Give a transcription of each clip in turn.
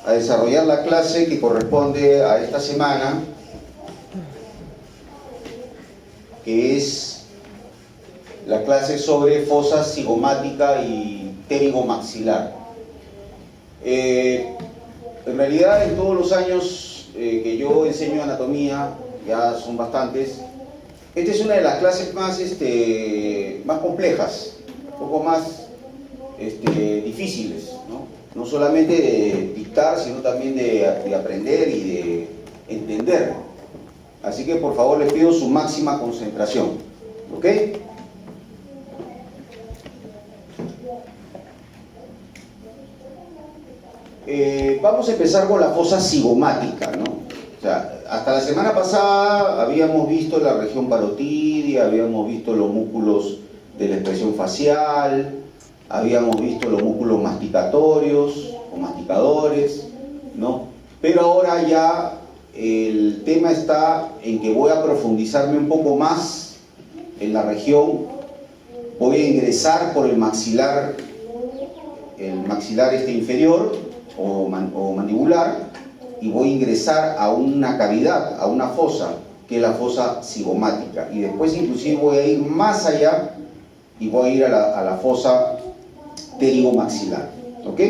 a desarrollar la clase que corresponde a esta semana, que es la clase sobre fosa cigomática y pterigomaxilar. En realidad, en todos los años que yo enseño anatomía, ya son bastantes, esta es una de las clases más complejas, un poco más difíciles, ¿no? No solamente de dictar, sino también de aprender y de entender. Así que por favor les pido su máxima concentración, ¿ok? Vamos a empezar con la fosa cigomática, ¿no? O sea, hasta la semana pasada habíamos visto la región parotidia, habíamos visto los músculos de la expresión facial, habíamos visto los músculos masticatorios o masticadores, ¿no? Pero ahora ya el tema está en que voy a profundizarme un poco más en la región, voy a ingresar por el maxilar inferior o mandibular, y voy a ingresar a una cavidad, a una fosa, que es la fosa cigomática, y después inclusive voy a ir más allá y voy a ir a la fosa pterigomaxilar, ¿ok?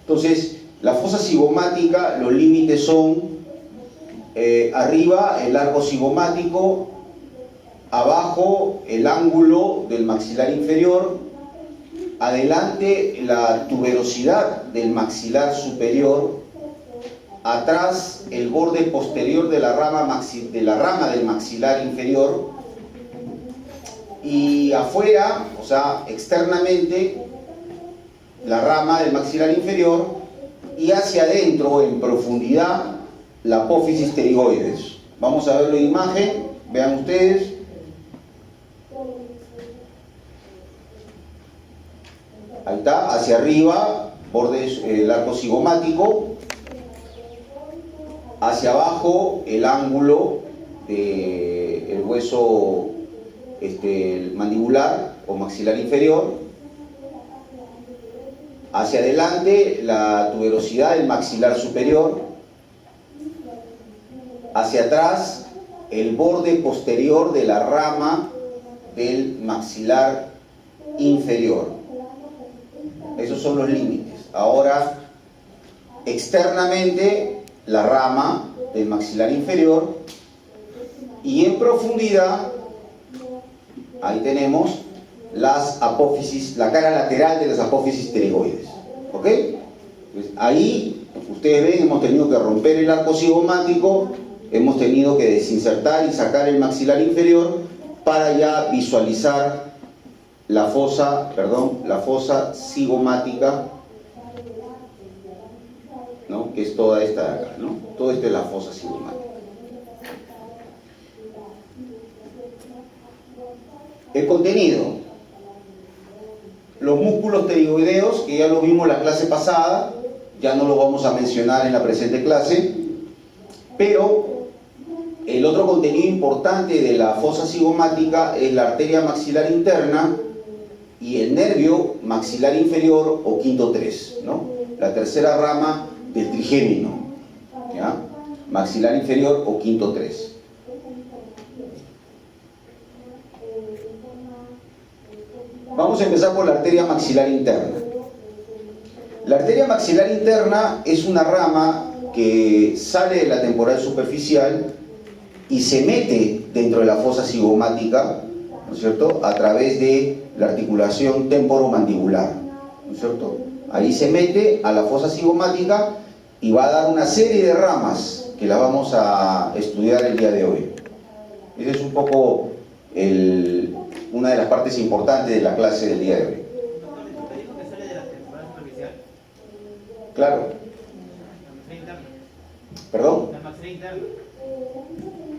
Entonces, la fosa cigomática, los límites son arriba el arco cigomático, abajo el ángulo del maxilar inferior, adelante la tuberosidad del maxilar superior, atrás el borde posterior de la rama del maxilar inferior, y afuera, o sea, externamente, la rama del maxilar inferior, y hacia adentro, en profundidad, la apófisis pterigoides. Vamos a verlo en imagen, vean ustedes. Ahí está, hacia arriba, bordes, el arco cigomático, hacia abajo el ángulo del hueso mandibular o maxilar inferior, hacia adelante la tuberosidad del maxilar superior, hacia atrás el borde posterior de la rama del maxilar inferior. Esos son los límites. Ahora, externamente, la rama del maxilar inferior, y en profundidad, ahí tenemos las apófisis, la cara lateral de las apófisis pterigoides, ¿ok? Pues ahí, ustedes ven, hemos tenido que romper el arco cigomático, hemos tenido que desinsertar y sacar el maxilar inferior para ya visualizar la fosa cigomática, ¿no? Que es toda esta de acá, ¿no? Todo esto es la fosa cigomática. El contenido: los músculos pterigoideos, que ya los vimos la clase pasada, ya no los vamos a mencionar en la presente clase, pero el otro contenido importante de la fosa cigomática es la arteria maxilar interna y el nervio maxilar inferior o quinto 3, ¿no? La tercera rama del trigémino, ¿ya? Maxilar inferior o quinto 3. Vamos a empezar por la arteria maxilar interna. La arteria maxilar interna es una rama que sale de la temporal superficial y se mete dentro de la fosa cigomática, ¿no es cierto?, a través de la articulación temporomandibular, ¿no es cierto? Ahí se mete a la fosa cigomática y va a dar una serie de ramas que la vamos a estudiar el día de hoy. Esa es un poco una de las partes importantes de la clase del día de hoy. ¿Usted dijo que sale de la temporal superficial? Claro. La maxilar interna. ¿Perdón? La maxilar interna.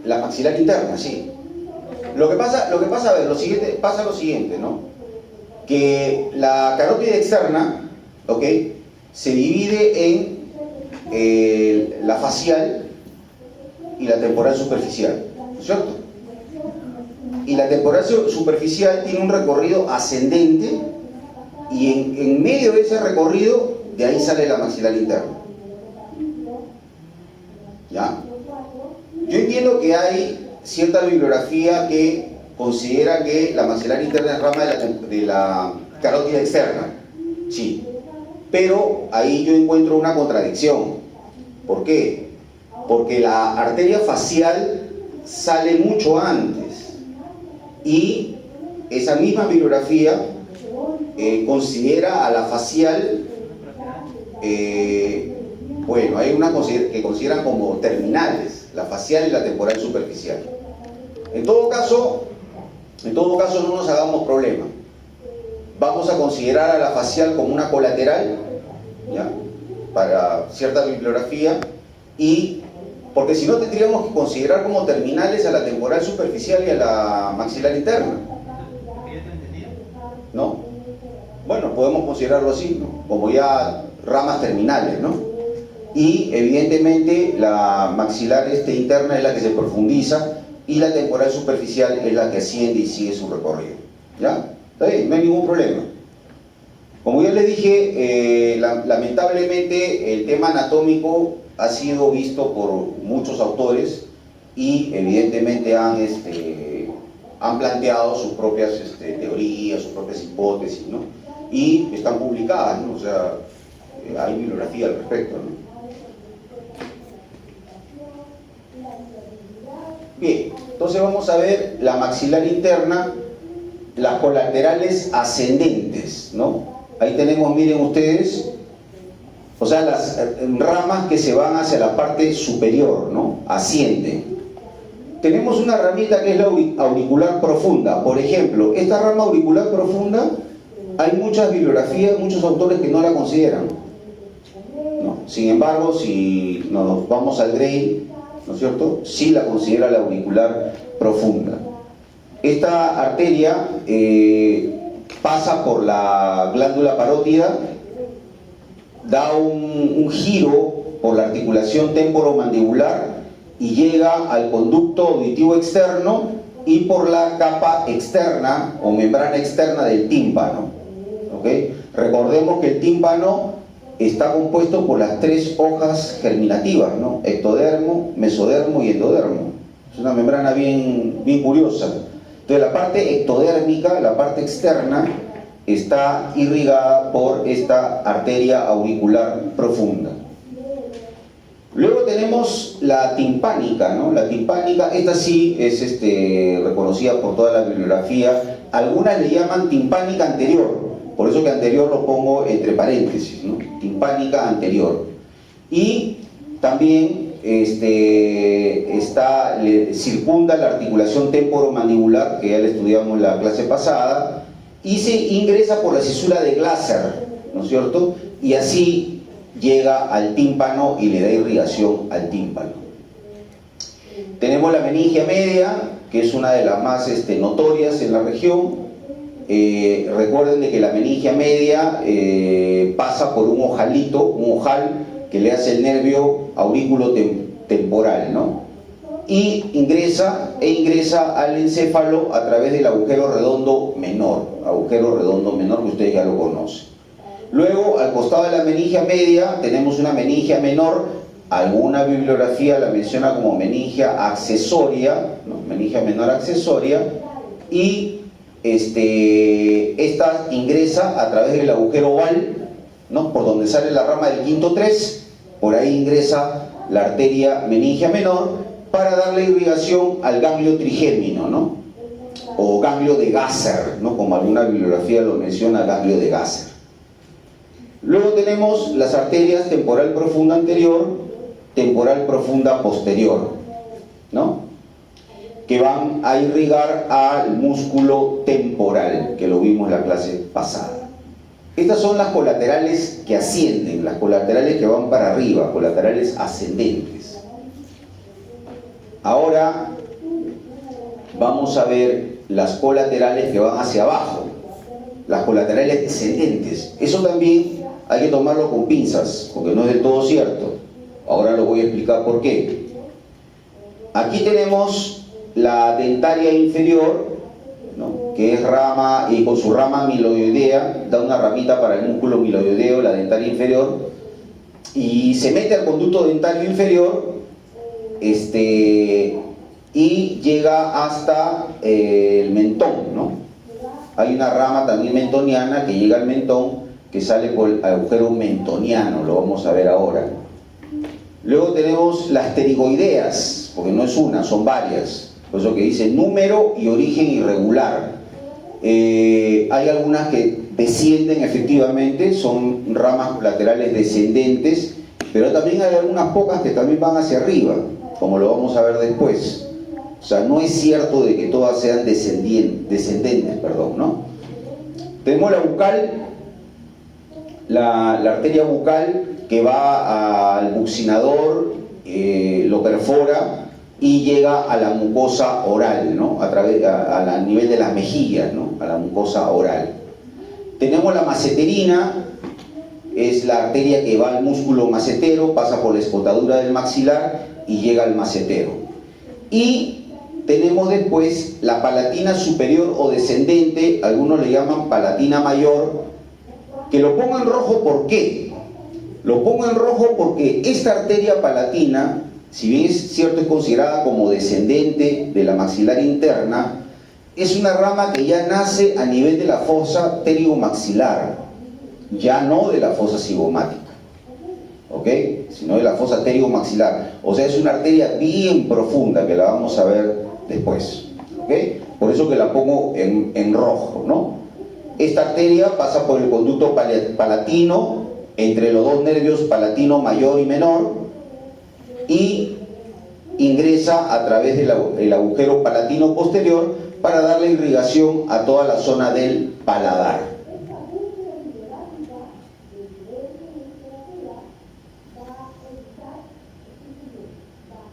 La maxilar interna, sí. Lo que pasa, a ver, pasa lo siguiente, ¿no? Que la carótida externa, ¿ok?, se divide en la facial y la temporal superficial, ¿no es cierto? Y la temporal superficial tiene un recorrido ascendente, y en medio de ese recorrido, de ahí sale la maxilar interna. ¿Ya? Yo entiendo que hay cierta bibliografía que considera que la maxilar interna es rama de la carótida externa. Sí. Pero ahí yo encuentro una contradicción. ¿Por qué? Porque la arteria facial sale mucho antes. Y esa misma bibliografía considera a la facial, bueno, hay una que consideran como terminales, la facial y la temporal superficial. En todo caso no nos hagamos problema. Vamos a considerar a la facial como una colateral, ¿ya?, para cierta bibliografía, y porque si no tendríamos que considerar como terminales a la temporal superficial y a la maxilar interna, ¿no? Bueno, podemos considerarlo así, ¿no?, como ya ramas terminales, ¿no? Y evidentemente la maxilar interna es la que se profundiza y la temporal superficial es la que asciende y sigue su recorrido. ¿Ya? ¿Está bien? No hay ningún problema. Como ya les dije, lamentablemente el tema anatómico ha sido visto por muchos autores y evidentemente han planteado sus propias teorías, sus propias hipótesis, ¿no? Y están publicadas, ¿no? O sea, hay bibliografía al respecto, ¿no? Bien, entonces vamos a ver la maxilar interna, las colaterales ascendentes, ¿no? Ahí tenemos, miren ustedes, o sea, las ramas que se van hacia la parte superior, ¿no? Ascienden. Tenemos una ramita que es la auricular profunda. Por ejemplo, esta rama auricular profunda, hay muchas bibliografías, muchos autores que no la consideran, ¿no? Sin embargo, si nos vamos al Gray, ¿no es cierto?, sí la considera la auricular profunda. Esta arteria pasa por la glándula parótida, da un giro por la articulación temporomandibular y llega al conducto auditivo externo y por la capa externa o membrana externa del tímpano. ¿Ok? Recordemos que el tímpano está compuesto por las tres hojas germinativas, ¿no? Ectodermo, mesodermo y endodermo. Es una membrana bien curiosa. Entonces la parte ectodérmica, la parte externa, está irrigada por esta arteria auricular profunda. Luego tenemos la timpánica, ¿no? La timpánica, esta sí es reconocida por toda la bibliografía. Algunas le llaman timpánica anterior, por eso que anterior lo pongo entre paréntesis, ¿no? Timpánica anterior. Y también circunda la articulación temporomandibular, que ya la estudiamos en la clase pasada, y se ingresa por la cisura de Glasser, ¿no es cierto? Y así llega al tímpano y le da irrigación al tímpano. Tenemos la meningia media, que es una de las más notorias en la región. Recuerden de que la meningia media pasa por un ojalito, un ojal que le hace el nervio aurículo temporal, ¿no? Y ingresa al encéfalo a través del agujero redondo menor que ustedes ya lo conocen. Luego, al costado de la meningia media tenemos una meningia menor. Alguna bibliografía la menciona como meningia accesoria, ¿no? Meningia menor accesoria, y esta ingresa a través del agujero oval, ¿no?, por donde sale la rama del quinto 3, por ahí ingresa la arteria meningia menor para darle irrigación al ganglio trigémino, ¿no?, o ganglio de Gasser, ¿no?, como alguna bibliografía lo menciona, ganglio de Gasser. Luego tenemos las arterias temporal profunda anterior, temporal profunda posterior, ¿no?, que van a irrigar al músculo temporal, que lo vimos en la clase pasada. Estas son las colaterales que ascienden, las colaterales que van para arriba, colaterales ascendentes. Ahora vamos a ver las colaterales que van hacia abajo, las colaterales descendentes. Eso también hay que tomarlo con pinzas, porque no es del todo cierto. Ahora lo voy a explicar por qué. Aquí tenemos la dentaria inferior, ¿no?, que es rama, y con su rama miloidea, da una ramita para el músculo miloideo, la dentaria inferior, y se mete al conducto dentario inferior y llega hasta el mentón, ¿no? Hay una rama también mentoniana que llega al mentón, que sale por el agujero mentoniano, lo vamos a ver ahora. Luego tenemos las pterigoideas, porque no es una, son varias, por eso que dice número y origen irregular. Hay algunas que descienden efectivamente, son ramas laterales descendentes, pero también hay algunas pocas que también van hacia arriba, como lo vamos a ver después. O sea, no es cierto de que todas sean descendentes, ¿no? Tenemos la bucal, la arteria bucal que va al buccinador, lo perfora y llega a la mucosa oral, ¿no? A nivel de las mejillas, ¿no? A la mucosa oral. Tenemos la maceterina, es la arteria que va al músculo macetero, pasa por la escotadura del maxilar y llega al macetero. Y tenemos después la palatina superior o descendente, algunos le llaman palatina mayor, que lo pongo en rojo, ¿por qué? Lo pongo en rojo porque esta arteria palatina, si bien es cierto es considerada como descendente de la maxilar interna, es una rama que ya nace a nivel de la fosa pterigomaxilar, ya no de la fosa cigomática, ¿ok? Sino de la fosa pterigomaxilar. O sea, es una arteria bien profunda que la vamos a ver después, ¿ok? Por eso que la pongo en rojo, ¿no? Esta arteria pasa por el conducto palatino, entre los dos nervios palatino mayor y menor, y ingresa a través del agujero palatino posterior para darle irrigación a toda la zona del paladar.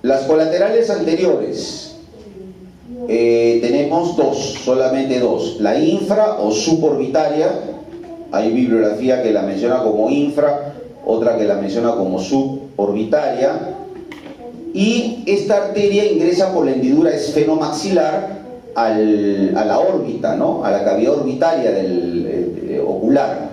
Las colaterales anteriores, tenemos dos, solamente dos, la infra o suborbitaria. Hay bibliografía que la menciona como infra, otra que la menciona como suborbitaria, y esta arteria ingresa por la hendidura esfenomaxilar a la órbita, ¿no? A la cavidad orbitaria ocular,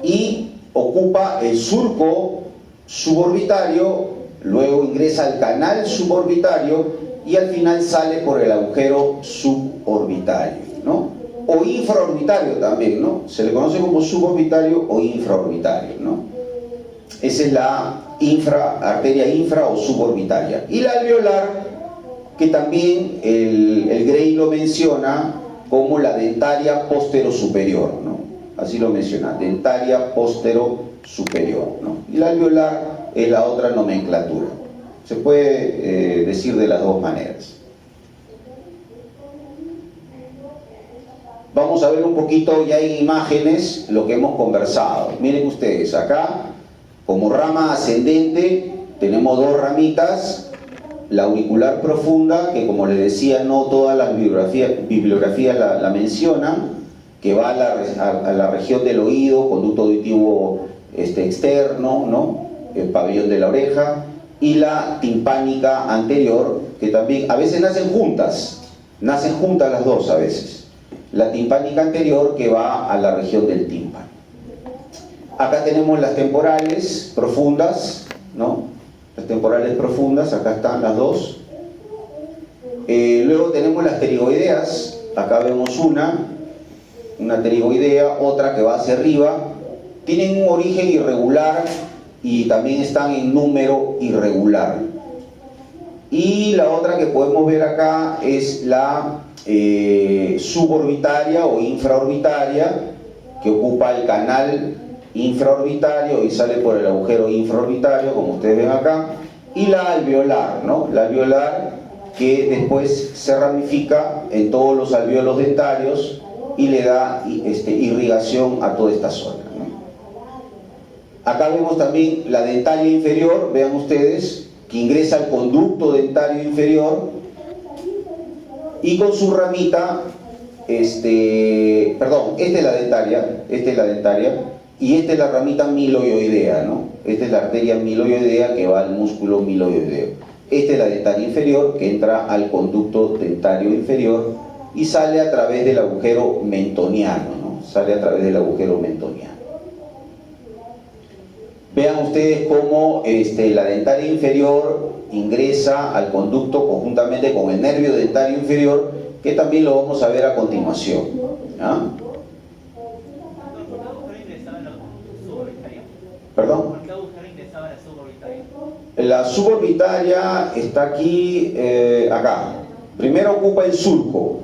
y ocupa el surco suborbitario, luego ingresa al canal suborbitario y al final sale por el agujero suborbitario, ¿no? O infraorbitario también, ¿no? Se le conoce como suborbitario o infraorbitario, ¿no? Esa es la arteria infra o suborbitaria. Y la alveolar, que también el Gray lo menciona como la dentaria postero-superior, ¿no? Así lo menciona, dentaria postero-superior, ¿no? Y la alveolar es la otra nomenclatura. Se puede decir de las dos maneras. Vamos a ver un poquito ya en imágenes lo que hemos conversado. Miren ustedes, acá como rama ascendente tenemos dos ramitas, la auricular profunda, que como les decía no todas las bibliografías la mencionan, que va a la región del oído, conducto auditivo externo, ¿no? El pabellón de la oreja, y la timpánica anterior, que también a veces nacen juntas las dos a veces. La timpánica anterior que va a la región del tímpano. Acá tenemos las temporales profundas, ¿no? Las temporales profundas, acá están las dos. Luego tenemos las pterigoideas, acá vemos una pterigoidea, otra que va hacia arriba. Tienen un origen irregular y también están en número irregular. Y la otra que podemos ver acá es la suborbitaria o infraorbitaria, que ocupa el canal infraorbitario y sale por el agujero infraorbitario, como ustedes ven acá, y la alveolar, ¿no? La alveolar que después se ramifica en todos los alvéolos dentarios y le da irrigación a toda esta zona, ¿no? Acá vemos también la dentaria inferior, vean ustedes, que ingresa al conducto dentario inferior y con su ramita, esta es la dentaria, y esta es la ramita miloioidea, ¿no? Esta es la arteria miloioidea que va al músculo miloioideo. Esta es la dentaria inferior que entra al conducto dentario inferior y sale a través del agujero mentoniano, ¿no? Sale a través del agujero mentoniano. Vean ustedes cómo la dentaria inferior ingresa al conducto conjuntamente con el nervio dentario inferior, que también lo vamos a ver a continuación. ¿Ah? ¿Por qué agujero ingresaba en la suborbitaria? ¿Perdón? ¿Por qué agujero ingresaba en la suborbitaria? La suborbitaria está aquí, acá. Primero ocupa el surco.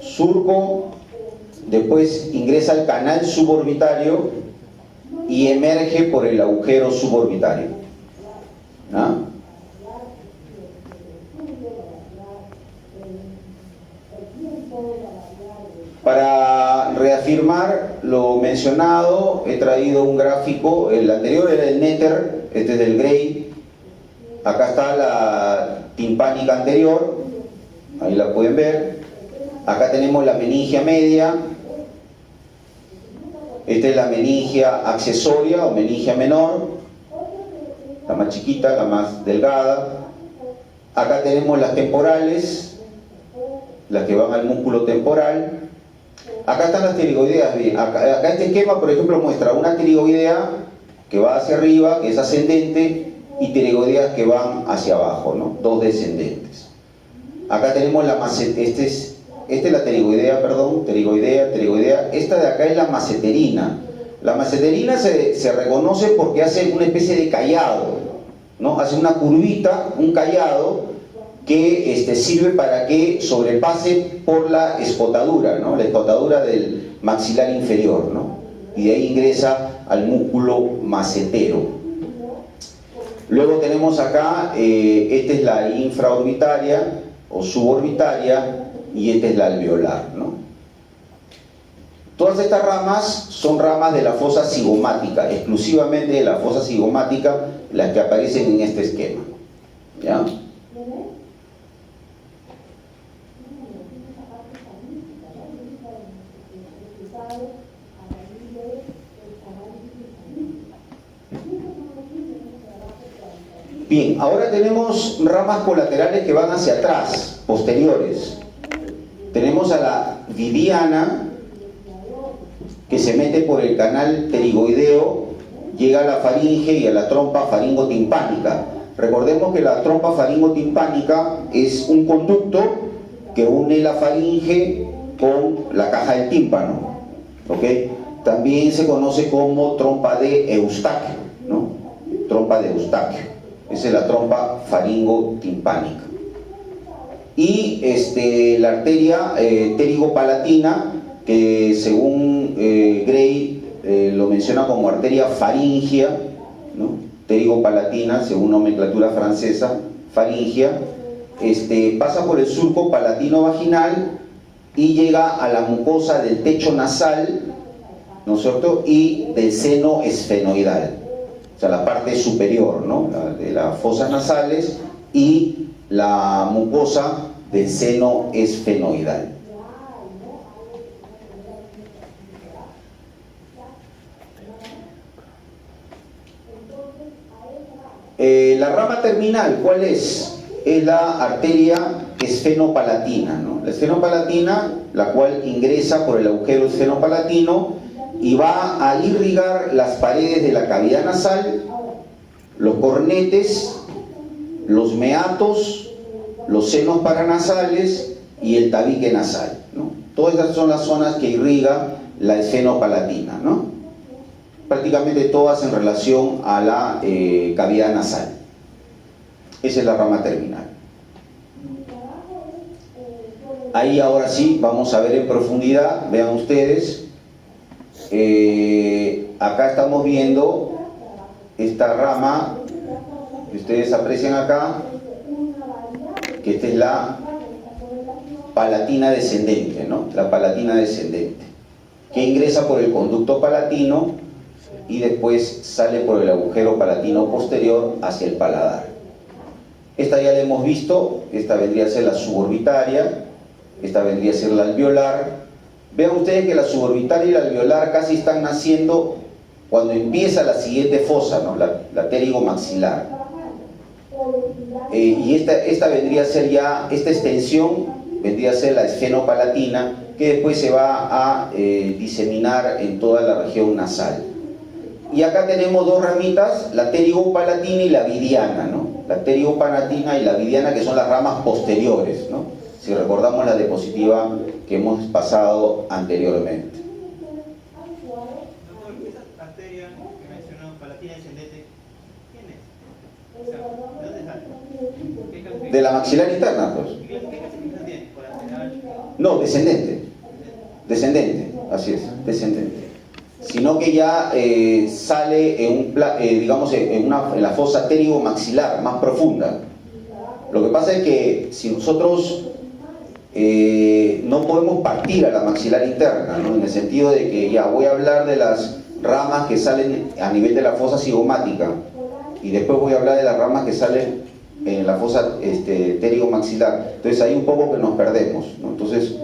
Surco, después ingresa al canal suborbitario y emerge por el agujero suborbitario. ¿Ah? Para reafirmar lo mencionado, he traído un gráfico. El anterior era el Netter, este es del Gray. Acá está la timpánica anterior, ahí la pueden ver. Acá tenemos la meningia media. Esta es la meningia accesoria o meningia menor, la más chiquita, la más delgada. Acá tenemos las temporales, las que van al músculo temporal. Acá están las pterigoideas. Bien, acá este esquema, por ejemplo, muestra una pterigoidea que va hacia arriba, que es ascendente, y pterigoideas que van hacia abajo, ¿no? Dos descendentes. Acá tenemos la esta es la pterigoidea, perdón, pterigoidea. Esta de acá es la maceterina. La maceterina se reconoce porque hace una especie de callado, ¿no? Hace una curvita, un callado, que sirve para que sobrepase por la escotadura, ¿no? La escotadura del maxilar inferior, ¿no? Y de ahí ingresa al músculo macetero. Luego tenemos acá, esta es la infraorbitaria o suborbitaria, y esta es la alveolar, ¿no? Todas estas ramas son ramas de la fosa cigomática, exclusivamente de la fosa cigomática, las que aparecen en este esquema. ¿Ya? Bien, ahora tenemos ramas colaterales que van hacia atrás, posteriores. Tenemos a la vidiana, que se mete por el canal pterigoideo, llega a la faringe y a la trompa faringotimpánica. Recordemos que la trompa faringotimpánica es un conducto que une la faringe con la caja del tímpano, ¿ok? También se conoce como trompa de Eustaquio, ¿no? Trompa de Eustaquio. Esa es la trompa faringotimpánica. Y la arteria pterigopalatina, que según Gray lo menciona como arteria faringia, ¿no? Pterigopalatina, según nomenclatura francesa, faringia, pasa por el surco palatino-vaginal y llega a la mucosa del techo nasal, ¿no es cierto?, y del seno esfenoidal, o sea, la parte superior, ¿no?, de las fosas nasales y la mucosa del seno esfenoidal. La rama terminal, ¿cuál es? Es la arteria esfenopalatina, ¿no? La esfenopalatina, la cual ingresa por el agujero esfenopalatino y va a irrigar las paredes de la cavidad nasal, los cornetes, los meatos, los senos paranasales y el tabique nasal, ¿no? Todas estas son las zonas que irriga la esfenopalatina, ¿no? Prácticamente todas en relación a la cavidad nasal. Esa es la rama terminal. Ahí ahora sí vamos a ver en profundidad. Vean ustedes, acá estamos viendo esta rama que ustedes aprecian acá, que esta es la palatina descendente, ¿no? La palatina descendente, que ingresa por el conducto palatino y después sale por el agujero palatino posterior hacia el paladar. Esta ya la hemos visto. Esta vendría a ser la suborbitaria, esta vendría a ser la alveolar. Vean ustedes que la suborbitaria y la alveolar casi están naciendo cuando empieza la siguiente fosa, ¿no?, la pterigomaxilar. Y esta vendría a ser ya, esta extensión vendría a ser la esfenopalatina, que después se va a diseminar en toda la región nasal. Y acá tenemos dos ramitas, la pterigopalatina y la vidiana, ¿no? La pterigopalatina y la vidiana, que son las ramas posteriores, ¿no? Si recordamos la diapositiva que hemos pasado anteriormente. Doctor, esa arteria que mencionó, palatina descendente, ¿quién es? O sea, ¿de dónde sale? ¿Qué clasificación? De la maxilar interna, pues. ¿Qué clasificación tiene? ¿Colateral? No, descendente. Descendente, así es, descendente. Sino que ya sale en digamos en la fosa pterigomaxilar más profunda. Lo que pasa es que si nosotros no podemos partir a la maxilar interna, ¿no? En el sentido de que ya voy a hablar de las ramas que salen a nivel de la fosa cigomática y después voy a hablar de las ramas que salen en la fosa pterigomaxilar. Entonces ahí un poco que nos perdemos, ¿no? Entonces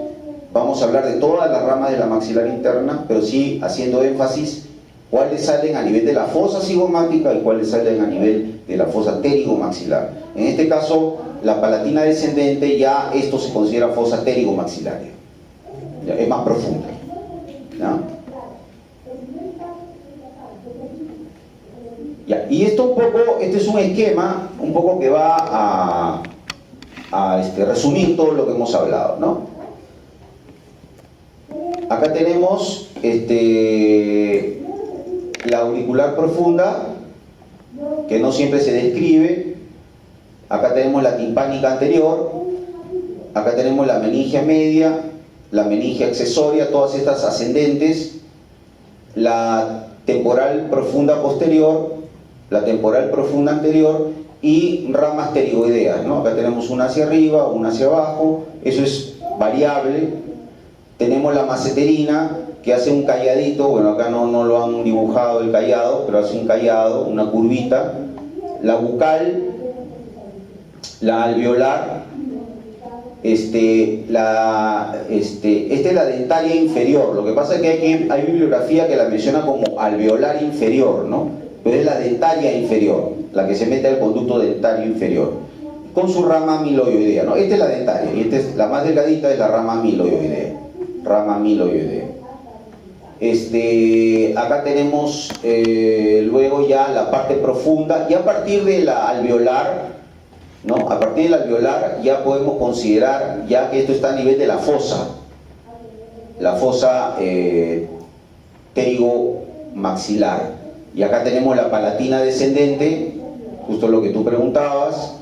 vamos a hablar de todas las ramas de la maxilar interna, pero sí haciendo énfasis cuáles salen a nivel de la fosa cigomática y cuáles salen a nivel de la fosa pterigomaxilar. En este caso, la palatina descendente, ya esto se considera fosa pterigomaxilaria, ya es más profunda, ¿ya? Ya, y esto un poco, este es un esquema un poco que va a resumir todo lo que hemos hablado, ¿no? Acá tenemos la auricular profunda, que no siempre se describe. Acá tenemos la timpánica anterior, acá tenemos la meningia media, la meningia accesoria, todas estas ascendentes, la temporal profunda posterior, la temporal profunda anterior y ramas pterigoideas, ¿no? Acá tenemos una hacia arriba, una hacia abajo, eso es variable. Tenemos la maceterina, que hace un calladito, bueno, acá no lo han dibujado el callado, pero hace un callado, una curvita. La bucal, la alveolar, esta es la dentaria inferior. Lo que pasa es que hay bibliografía que la menciona como alveolar inferior, ¿no? Pero es la dentaria inferior, la que se mete al conducto dentario inferior, con su rama amiloidea, ¿no? Esta es la dentaria, y esta es la más delgadita, es la rama amiloidea. Rama amiloidea. Acá tenemos luego ya la parte profunda, y a partir de la alveolar, ¿no? A partir de la alveolar ya podemos considerar ya que esto está a nivel de la fosa pterigomaxilar. Y acá tenemos la palatina descendente, justo lo que tú preguntabas.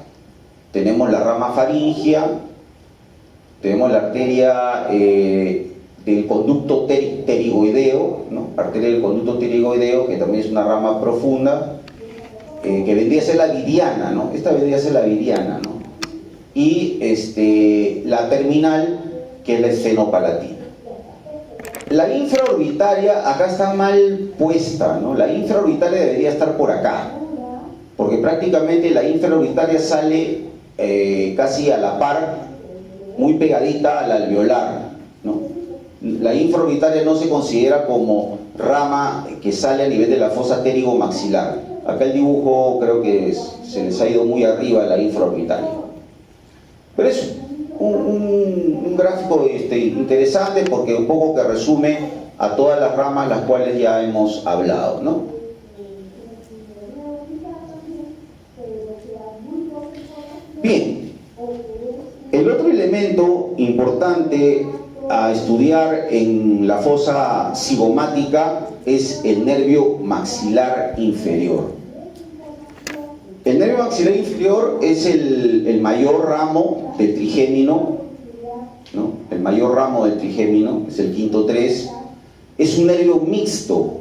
Tenemos la rama faringea, tenemos la arteria del conducto pterigoideo, ¿no? Arteria del conducto pterigoideo, que también es una rama profunda, que vendría a ser la vidiana, ¿no? Esta vendría a ser la vidiana, ¿no? Y la terminal, que es la esfenopalatina. La infraorbitaria acá está mal puesta, ¿no? La infraorbitaria debería estar por acá, porque prácticamente la infraorbitaria sale casi a la par, muy pegadita al alveolar, ¿no? La infraorbitaria no se considera como rama que sale a nivel de la fosa pterigomaxilar. Acá el dibujo creo que se les ha ido muy arriba la infraorbitaria. Pero es un gráfico interesante, porque un poco que resume a todas las ramas las cuales ya hemos hablado, ¿no? Bien, el otro elemento importante a estudiar en la fosa cigomática es el nervio maxilar inferior. El nervio maxilar inferior es el mayor ramo del trigémino, ¿no? El mayor ramo del trigémino, es el quinto 3. Es un nervio mixto,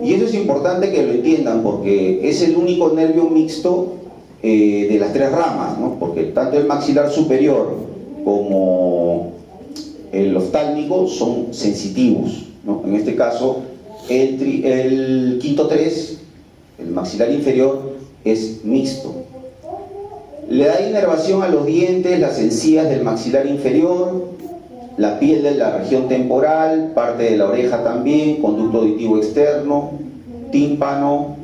y eso es importante que lo entiendan, porque es el único nervio mixto de las 3 ramas, ¿no? Porque tanto el maxilar superior como el oftálmico son sensitivos, ¿no? En este caso, el quinto 3, el maxilar inferior, es mixto. Le da inervación a los dientes, las encías del maxilar inferior, la piel de la región temporal, parte de la oreja también, conducto auditivo externo, tímpano,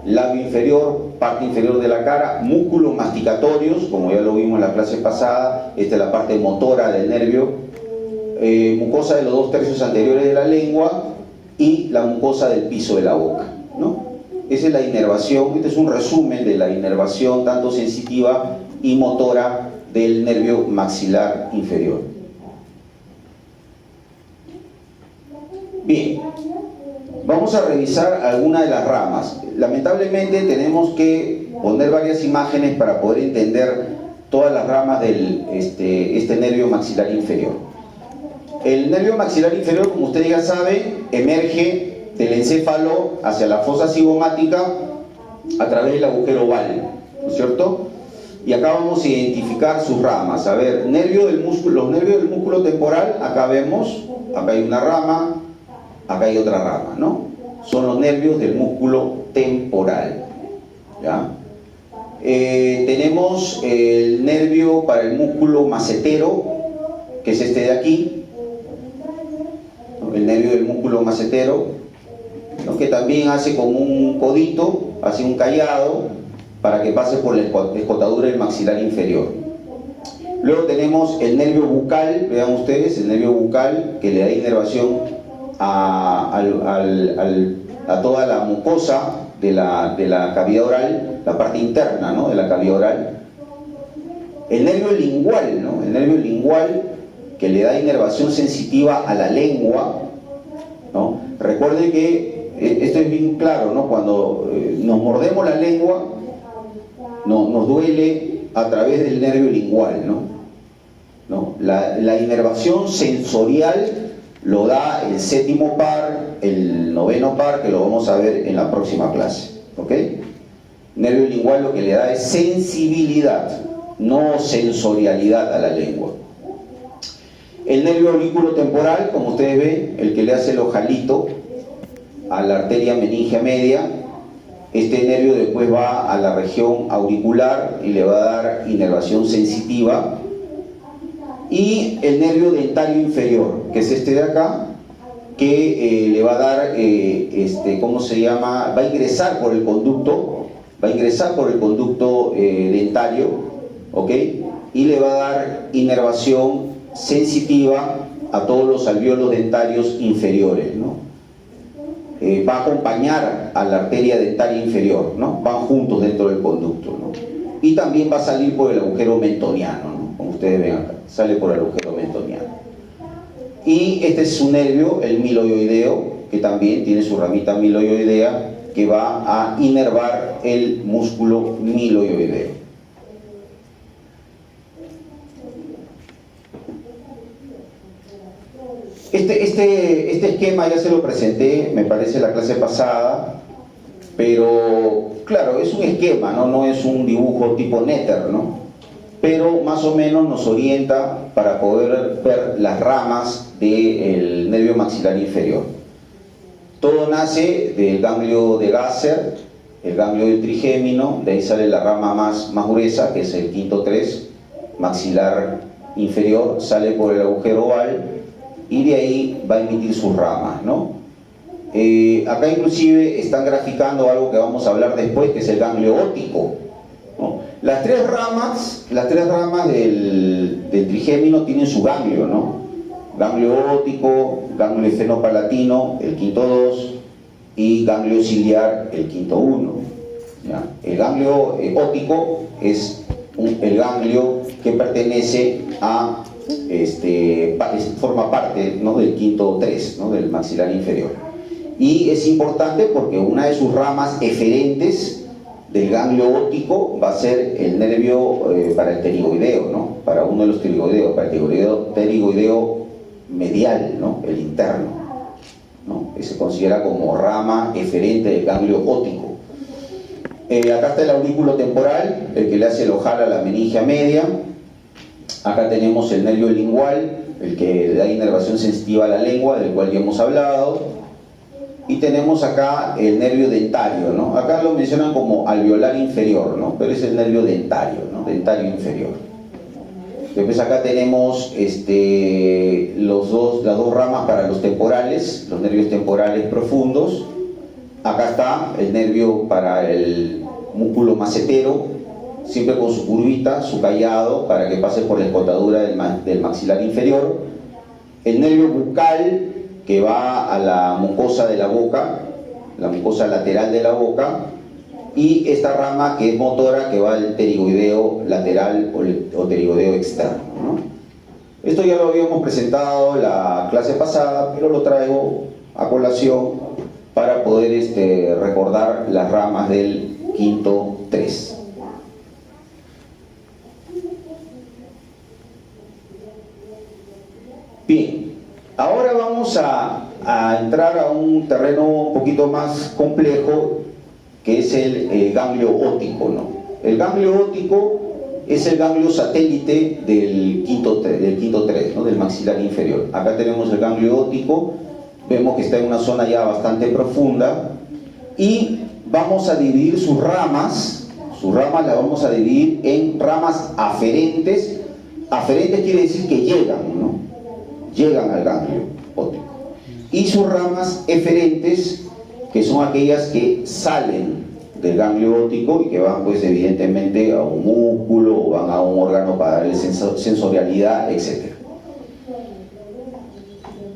labio inferior, parte inferior de la cara, músculos masticatorios, como ya lo vimos en la clase pasada. Esta es la parte motora del nervio, mucosa de los 2/3 anteriores de la lengua y la mucosa del piso de la boca, ¿no? esa es la inervación, este es un resumen de la inervación tanto sensitiva y motora del nervio maxilar inferior. Bien, vamos a revisar algunas de las ramas. Lamentablemente tenemos que poner varias imágenes para poder entender todas las ramas del este nervio maxilar inferior. El nervio maxilar inferior, como ustedes ya saben, emerge del encéfalo hacia la fosa cigomática a través del agujero oval, ¿no es cierto? Y acá vamos a identificar sus ramas. A ver, los nervios del músculo temporal, acá vemos, acá hay una rama, acá hay otra rama, ¿no? Son los nervios del músculo temporal, ¿ya? Tenemos el nervio para el músculo macetero, que es este de aquí, ¿no? El nervio del músculo macetero, ¿no? Que también hace como un codito, hace un callado, para que pase por la escotadura del maxilar inferior. Luego tenemos el nervio bucal, vean ustedes, el nervio bucal que le da inervación a toda la mucosa de la cavidad oral, la parte interna, ¿no?, de la cavidad oral. El nervio lingual, ¿no?, el nervio lingual que le da inervación sensitiva a la lengua, ¿no? Recuerden que esto es bien claro, ¿no? Cuando nos mordemos la lengua, nos duele a través del nervio lingual, ¿no? La inervación sensorial lo da el séptimo par, el noveno par, que lo vamos a ver en la próxima clase, ¿ok? Nervio lingual lo que le da es sensibilidad, no sensorialidad a la lengua. El nervio auriculotemporal, como ustedes ven, el que le hace el ojalito a la arteria meningia media, este nervio después va a la región auricular y le va a dar inervación sensitiva. Y el nervio dentario inferior, que es este de acá, que le va a dar, ¿cómo se llama? Va a ingresar por el conducto, dentario, ¿ok? Y le va a dar inervación sensitiva a todos los alvéolos dentarios inferiores, ¿no? Va a acompañar a la arteria dentaria inferior, ¿no? Van juntos dentro del conducto, ¿no? Y también va a salir por el agujero mentoniano, ¿no? Como ustedes ven acá, sale por el agujero mentoniano. Y este es su nervio, el miloioideo, que también tiene su ramita miloioidea, que va a inervar el músculo miloioideo. Este esquema ya se lo presenté, me parece, la clase pasada, pero claro, es un esquema, no es un dibujo tipo Netter, ¿no? Pero más o menos nos orienta para poder ver las ramas del nervio maxilar inferior. Todo nace del ganglio de Gasser, el ganglio del trigémino, de ahí sale la rama más gruesa, que es el quinto 3, maxilar inferior, sale por el agujero oval y de ahí va a emitir sus ramas, ¿no? Acá inclusive están graficando algo que vamos a hablar después, que es el ganglio óptico, ¿no? Las tres ramas del trigémino tienen su ganglio, ¿no? Ganglio óptico, ganglio efenopalatino, el quinto 2, y ganglio ciliar, el quinto 1. ¿Ya? El ganglio óptico es el ganglio que pertenece a, forma parte, ¿no?, del quinto 3, ¿no?, del maxilar inferior. Y es importante porque una de sus ramas eferentes del ganglio óptico va a ser el nervio para el pterigoideo, ¿no? Para uno de los pterigoideos, para el pterigoideo medial, ¿no?, el interno, ¿no? Que se considera como rama eferente del ganglio óptico. Acá está el aurículo temporal, el que le hace el ojal a la meningia media. Acá tenemos el nervio lingual, el que le da inervación sensitiva a la lengua, del cual ya hemos hablado. Y tenemos acá el nervio dentario, ¿no? Acá lo mencionan como alveolar inferior, ¿no? Pero es el nervio dentario, ¿no? Dentario inferior. Después acá tenemos las dos ramas para los temporales, los nervios temporales profundos. Acá está el nervio para el músculo macetero, siempre con su curvita, su callado, para que pase por la escotadura del maxilar inferior. El nervio bucal, que va a la mucosa de la boca, la mucosa lateral de la boca, y esta rama que es motora, que va al pterigoideo lateral o pterigoideo externo, ¿no? Esto ya lo habíamos presentado la clase pasada, pero lo traigo a colación para poder recordar las ramas del quinto 3. Bien, ahora vamos a entrar a un terreno un poquito más complejo, que es el ganglio óptico, ¿no? El ganglio óptico es el ganglio satélite del quinto 3, ¿no? Del maxilar inferior. Acá tenemos el ganglio óptico, vemos que está en una zona ya bastante profunda, y vamos a dividir sus ramas las vamos a dividir en ramas aferentes. Aferentes quiere decir que llegan, ¿no? Llegan al ganglio óptico. Y sus ramas eferentes, que son aquellas que salen del ganglio óptico y que van pues evidentemente a un músculo o van a un órgano para darle sensorialidad, etc.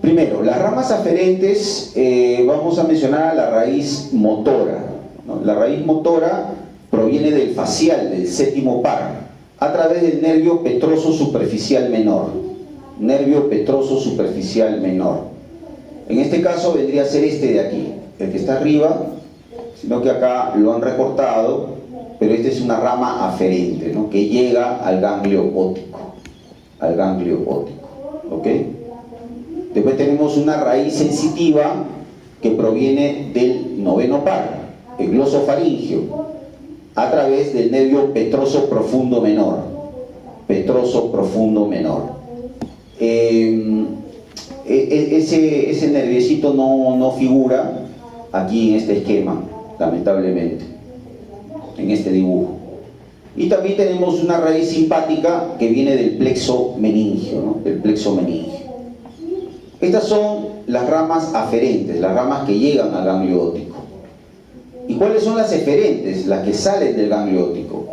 Primero, las ramas aferentes, vamos a mencionar a la raíz motora, ¿no? La raíz motora proviene del facial, del séptimo par, a través del nervio petroso superficial menor. Nervio petroso superficial menor. En este caso vendría a ser este de aquí, el que está arriba, sino que acá lo han recortado, pero esta es una rama aferente, ¿no? Que llega al ganglio óptico. Al ganglio óptico, ¿ok? Después tenemos una raíz sensitiva que proviene del noveno par, el glosofaringio, a través del nervio petroso profundo menor. Petroso profundo menor. Ese nerviecito no figura aquí en este esquema, lamentablemente, en este dibujo. Y también tenemos una raíz simpática que viene del plexo meningio, ¿no? Del plexo meningio. Estas son las ramas aferentes, las ramas que llegan al ganglio óptico. ¿Y cuáles son las eferentes? Las que salen del ganglio óptico.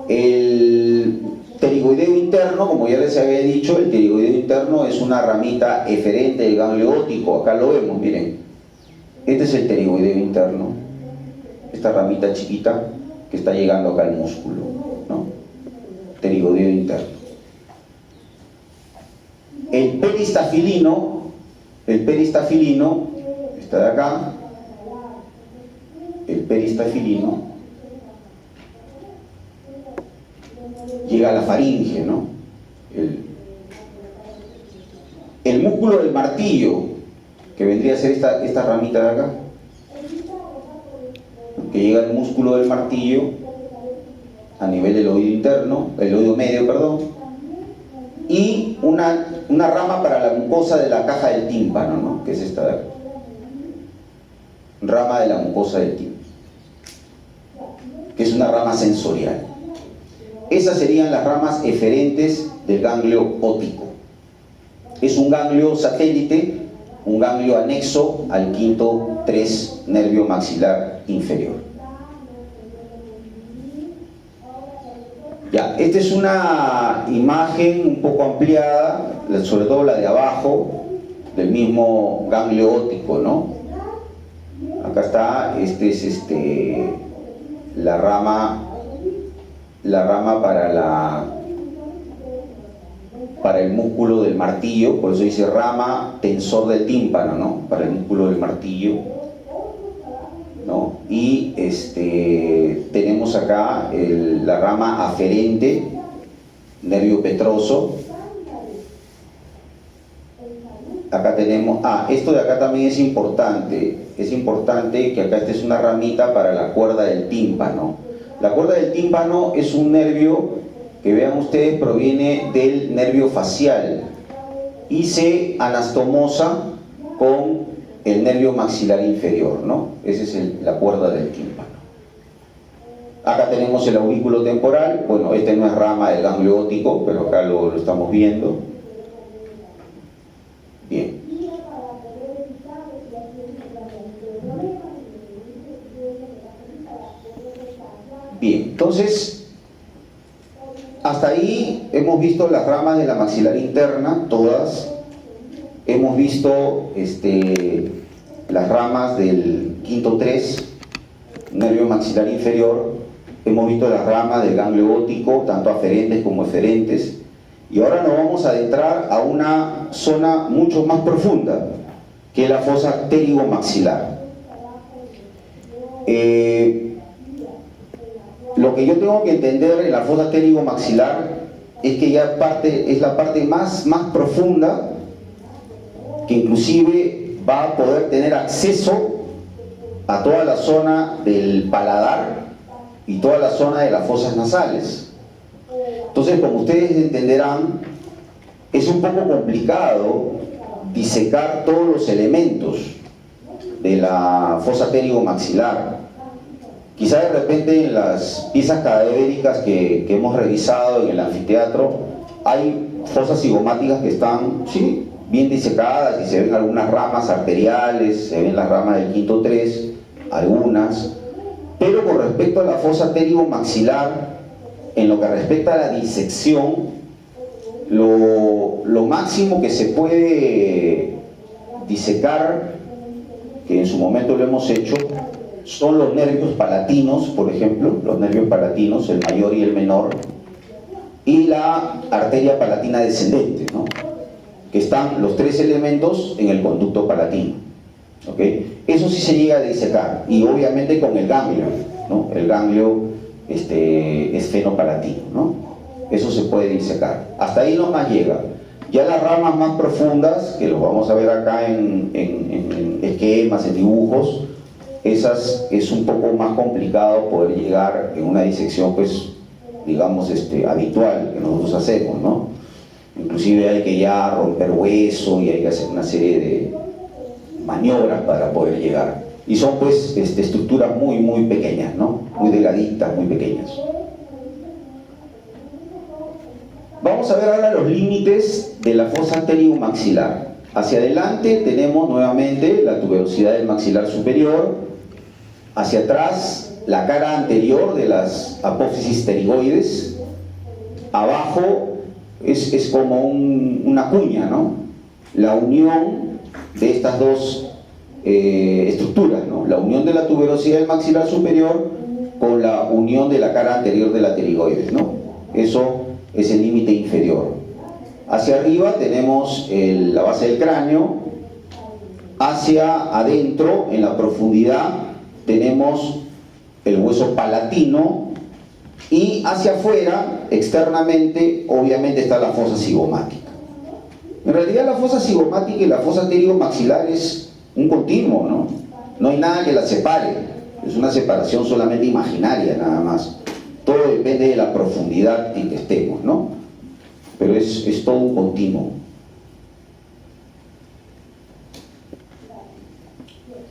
El pterigoideo interno, como ya les había dicho, el pterigoideo interno es una ramita eferente del ganglio óptico. Acá lo vemos, miren. Este es el pterigoideo interno, esta ramita chiquita que está llegando acá al músculo, ¿no? Pterigoideo interno. El peristafilino está de acá. El peristafilino llega a la faringe, ¿no? El músculo del martillo, que vendría a ser esta ramita de acá, que llega al músculo del martillo a nivel del oído interno, el oído medio, perdón, y una rama para la mucosa de la caja del tímpano, ¿no? Que es esta de acá. Rama de la mucosa del tímpano, que es una rama sensorial. Esas serían las ramas eferentes del ganglio óptico. Es un ganglio satélite, un ganglio anexo al quinto 3 nervio maxilar inferior. Ya, esta es una imagen un poco ampliada, sobre todo la de abajo, del mismo ganglio óptico, ¿no? Acá está, la rama para el músculo del martillo, por eso dice rama tensor del tímpano, ¿no? Para el músculo del martillo, ¿no? Y tenemos acá la rama aferente, nervio petroso. Acá tenemos, esto de acá también es importante que acá esta es una ramita para la cuerda del tímpano. La cuerda del tímpano es un nervio que, vean ustedes, proviene del nervio facial y se anastomosa con el nervio maxilar inferior, ¿no? Esa es la cuerda del tímpano. Acá tenemos el aurículo temporal. Bueno, este no es rama del ganglio óptico, pero acá lo estamos viendo. Bien. Bien, entonces, hasta ahí hemos visto las ramas de la maxilar interna, todas. Hemos visto las ramas del quinto 3, nervio maxilar inferior. Hemos visto las ramas del ganglio óptico, tanto aferentes como eferentes. Y ahora nos vamos a adentrar a una zona mucho más profunda, que es la fosa pterigomaxilar. Lo que yo tengo que entender en la fosa pterigomaxilar es que ya es la parte más profunda, que inclusive va a poder tener acceso a toda la zona del paladar y toda la zona de las fosas nasales. Entonces, como ustedes entenderán, es un poco complicado disecar todos los elementos de la fosa pterigomaxilar. Quizá de repente en las piezas cadavéricas que hemos revisado en el anfiteatro hay fosas cigomáticas que están, sí, bien disecadas y se ven algunas ramas arteriales, se ven las ramas del quinto 3, algunas, pero con respecto a la fosa pterigomaxilar, en lo que respecta a la disección, lo máximo que se puede disecar, que en su momento lo hemos hecho, son los nervios palatinos, por ejemplo, los nervios palatinos, el mayor y el menor, y la arteria palatina descendente, ¿no? Que están los 3 elementos en el conducto palatino, ¿okay? Eso sí se llega a disecar, y obviamente con el ganglio, ¿no? El ganglio esfenopalatino, ¿no? Eso se puede disecar. Hasta ahí nomás llega. Ya las ramas más profundas, que los vamos a ver acá en esquemas, en dibujos, esas es un poco más complicado poder llegar en una disección, pues, digamos, habitual que nosotros hacemos, ¿no? Inclusive hay que ya romper hueso y hay que hacer una serie de maniobras para poder llegar. Y son, pues, estructuras muy pequeñas, ¿no? Muy delgaditas, muy pequeñas. Vamos a ver ahora los límites de la fosa pterigomaxilar. Hacia adelante tenemos nuevamente la tuberosidad del maxilar superior. Hacia atrás, la cara anterior de las apófisis pterigoides. Abajo es como una cuña, ¿no? La unión de estas dos estructuras, ¿no? La unión de la tuberosidad del maxilar superior con la unión de la cara anterior de la pterigoides, ¿no? Eso es el límite inferior. Hacia arriba tenemos la base del cráneo. Hacia adentro, en la profundidad, tenemos el hueso palatino, y hacia afuera, externamente, obviamente está la fosa cigomática. En realidad la fosa cigomática y la fosa pterigomaxilar es un continuo, ¿no? No hay nada que la separe, es una separación solamente imaginaria nada más. Todo depende de la profundidad en que estemos, ¿no? Pero es todo un continuo.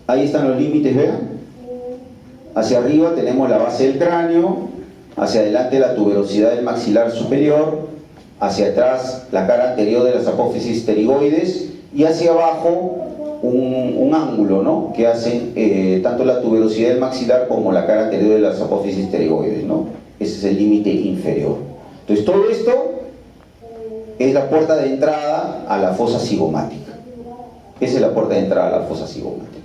Ahí están los límites, vean. Hacia arriba tenemos la base del cráneo, hacia adelante la tuberosidad del maxilar superior, hacia atrás la cara anterior de las apófisis pterigoides, y hacia abajo un ángulo, ¿no? Que hacen tanto la tuberosidad del maxilar como la cara anterior de las apófisis pterigoides, ¿no? Ese es el límite inferior. Entonces todo esto es la puerta de entrada a la fosa cigomática. Esa es la puerta de entrada a la fosa cigomática,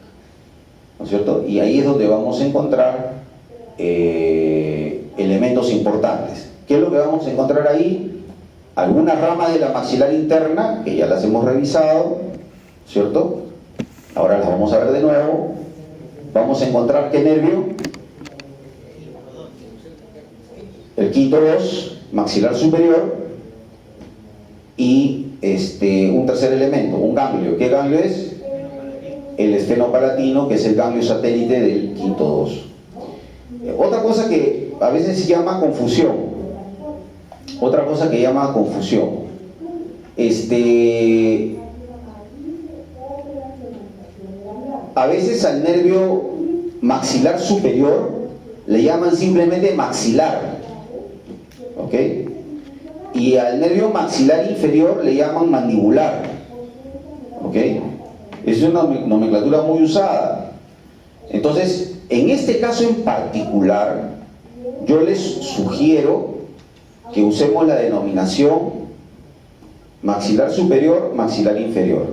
¿no es cierto? Y ahí es donde vamos a encontrar elementos importantes. ¿Qué es lo que vamos a encontrar ahí? Algunas ramas de la maxilar interna, que ya las hemos revisado, ¿cierto? Ahora las vamos a ver de nuevo. Vamos a encontrar ¿qué nervio? El quinto 2, maxilar superior, y un tercer elemento, un ganglio. ¿Qué ganglio es? El esfenopalatino, que es el ganglio satélite del quinto 2. Otra cosa que a veces se llama confusión, a veces al nervio maxilar superior le llaman simplemente maxilar, ¿ok? Y al nervio maxilar inferior le llaman mandibular, ¿ok? Es una nomenclatura muy usada. Entonces, en este caso en particular, yo les sugiero que usemos la denominación maxilar superior, maxilar inferior.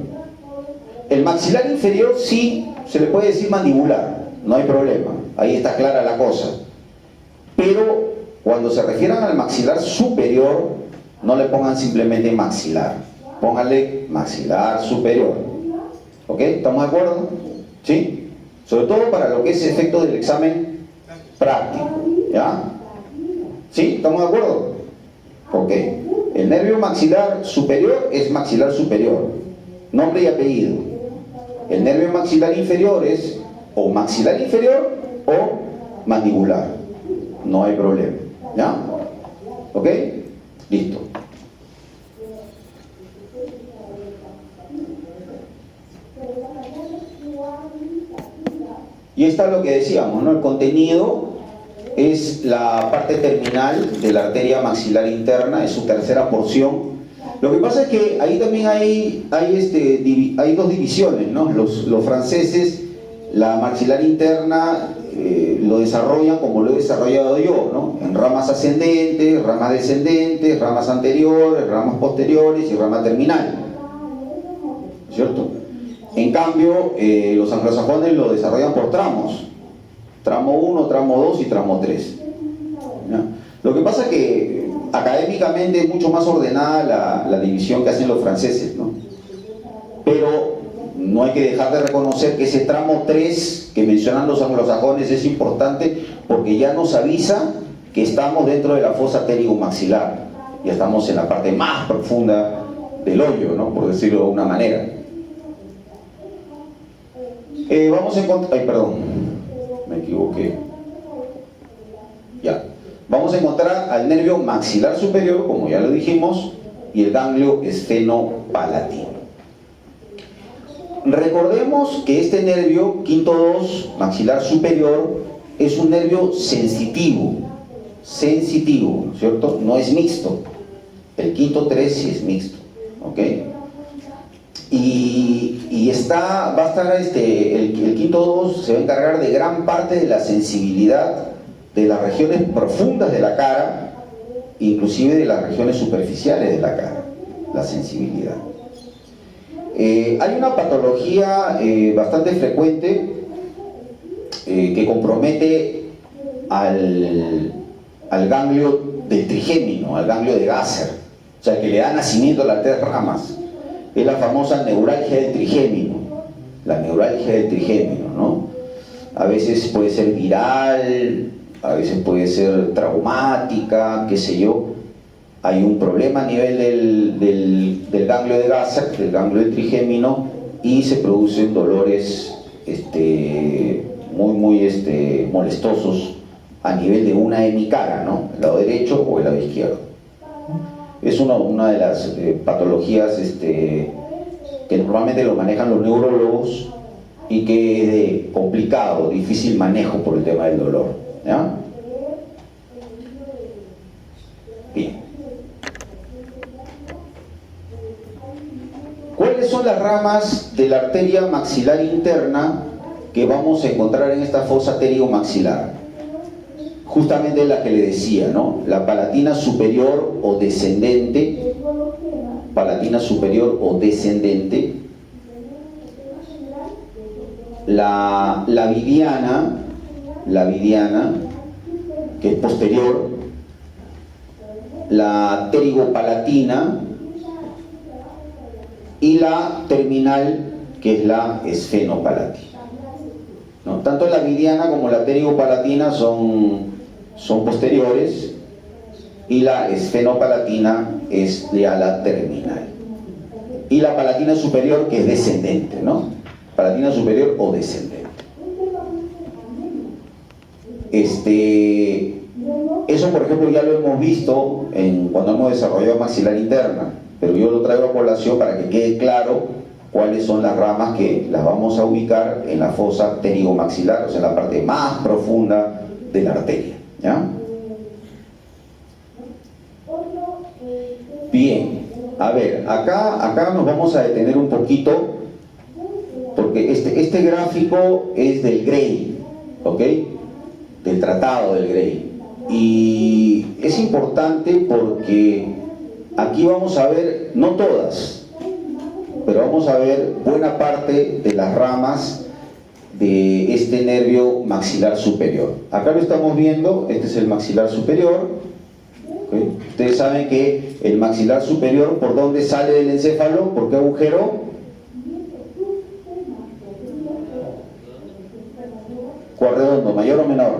El maxilar inferior sí se le puede decir mandibular, no hay problema, ahí está clara la cosa. Pero cuando se refieran al maxilar superior, no le pongan simplemente maxilar, pónganle maxilar superior. ¿Ok? ¿Estamos de acuerdo? ¿Sí? Sobre todo para lo que es efecto del examen práctico. ¿Ya? ¿Sí? ¿Estamos de acuerdo? Ok. El nervio maxilar superior es maxilar superior, nombre y apellido. El nervio maxilar inferior es o maxilar inferior o mandibular. No hay problema. ¿Ya? ¿Ok? Listo. Y está lo que decíamos, ¿no? El contenido es la parte terminal de la arteria maxilar interna, es su tercera porción. Lo que pasa es que ahí también hay dos divisiones, ¿no? Los franceses, la maxilar interna lo desarrollan como lo he desarrollado yo, ¿no? En ramas ascendentes, ramas descendentes, ramas anteriores, ramas posteriores y rama terminal, ¿cierto? En cambio, los anglosajones lo desarrollan por tramos. Tramo 1, tramo 2 y tramo 3. ¿Ya? Lo que pasa es que académicamente es mucho más ordenada la división que hacen los franceses, ¿no? Pero no hay que dejar de reconocer que ese tramo 3 que mencionan los anglosajones es importante porque ya nos avisa que estamos dentro de la fosa pterigomaxilar. Ya estamos en la parte más profunda del hoyo, ¿no? Por decirlo de una manera. Vamos a encontrar... Ay, perdón, me equivoqué. Ya. Vamos a encontrar al nervio maxilar superior, como ya lo dijimos, y el ganglio esfenopalatino. Recordemos que este nervio, quinto 2, maxilar superior, es un nervio sensitivo, ¿cierto? No es mixto. El quinto 3 sí es mixto, ¿ok? Y va a estar el quinto 2 se va a encargar de gran parte de la sensibilidad de las regiones profundas de la cara, inclusive de las regiones superficiales de la cara, la sensibilidad. Hay una patología bastante frecuente que compromete al ganglio del trigémino, al ganglio de Gasser, o sea, que le da nacimiento a las 3 ramas. Es la famosa neuralgia del trigémino, la neuralgia del trigémino, ¿no? A veces puede ser viral, a veces puede ser traumática, qué sé yo. Hay un problema a nivel del ganglio de Gasser, del ganglio del trigémino, y se producen dolores muy molestosos a nivel de una hemicara, ¿no? El lado derecho o el lado izquierdo. Es una de las patologías que normalmente lo manejan los neurólogos y que es de complicado, difícil manejo por el tema del dolor. ¿Ya? Bien. ¿Cuáles son las ramas de la arteria maxilar interna que vamos a encontrar en esta fosa pterigomaxilar? Justamente la que le decía, ¿no? La palatina superior o descendente, la vidiana, que es posterior, la pterigopalatina y la terminal, que es la esfenopalatina, ¿no? Tanto la vidiana como la pterigopalatina son posteriores y la esfenopalatina es ya la terminal. Y la palatina superior, que es descendente, ¿no? Palatina superior o descendente. Eso, por ejemplo, ya lo hemos visto cuando hemos desarrollado maxilar interna, pero yo lo traigo a colación para que quede claro cuáles son las ramas que las vamos a ubicar en la fosa pterigomaxilar, o sea, en la parte más profunda de la arteria. ¿Ya? Bien, a ver, acá nos vamos a detener un poquito, porque este gráfico es del Gray, ¿ok? Del tratado del Gray. Y es importante porque aquí vamos a ver, no todas, pero vamos a ver buena parte de las ramas de este nervio maxilar superior. Acá lo estamos viendo, este es el maxilar superior. ¿Okay? Ustedes saben que el maxilar superior, ¿por dónde sale del encéfalo? ¿Por qué agujero? ¿Cuál redondo? ¿Mayor o menor?